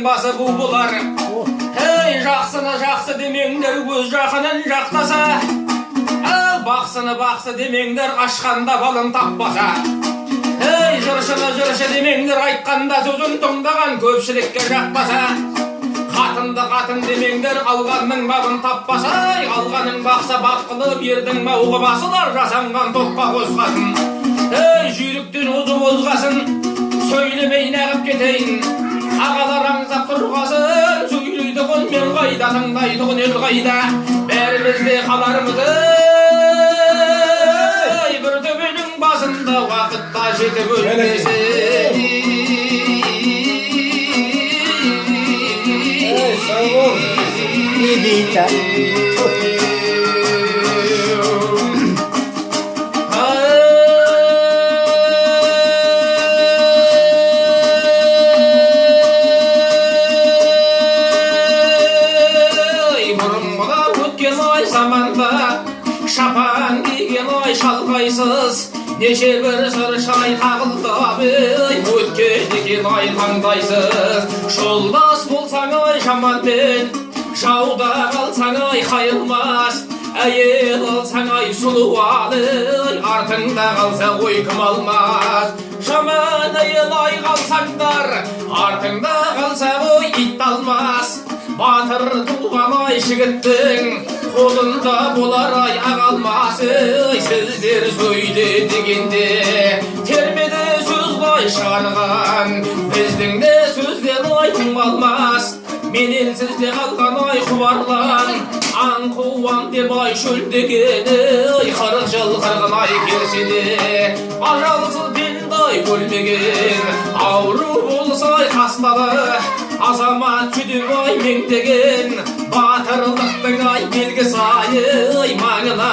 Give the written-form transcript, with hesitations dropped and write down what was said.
Bası bu bular. Hey жақсыны жақсы демеңдер, өз жақынын жақтаса. Ал бақсыны бақсы демеңдер, ашқанда балын таппаса. Hey жыршыны жыршы демеңдер, айтқанда сөзін тыңдаған көпшілікке жақпаса. Қатынды қатын демеңдер, алғанның бабын таппаса. Алғаның бақса бақ қылып, ердің мауғы басылар, жасанған топқа қосқасын. Hey жүйріктен ұзы бозғасын, сөйлемей нәғып кетейін. Ағалар аңсап тұрғасын, сөйлейді ғын мен қайда, тыңдайды ғын ел қайда. Бәрімізде қаларымыз бір төбенің басында уақытта жетіп өлмесе. Не дейді? Шапан киген ой шалғайсыз, неше бір шыршай тағылды абей, өткен екен ай таңдайсыз. Жолдас болсаң ай жаманмен, жауда қалсаң ай қайылмас. Әйел алсаң ай сұлу алый, артыңда қалса ой кім алмас. Жаман әйел ай қалсаңдар, артыңда қалса ой ит алмас. Батыр туған ай жігіттің, қолында болар ай ағалмасы. Сіздер сөйле дегенде термеде сөз бай шығарған, біздің де сөзден ай тыңбалмас. Менен сізде қалған ай құбарлан, аң қуан деп ай шөлдегені, қырық жыл қырғын ай келсе де ажалсыз пенде өлмеген. Ауру болса ай хасталы, азамат жүдеп ай меңдеген, батырлықтың ай белгісі ай маңына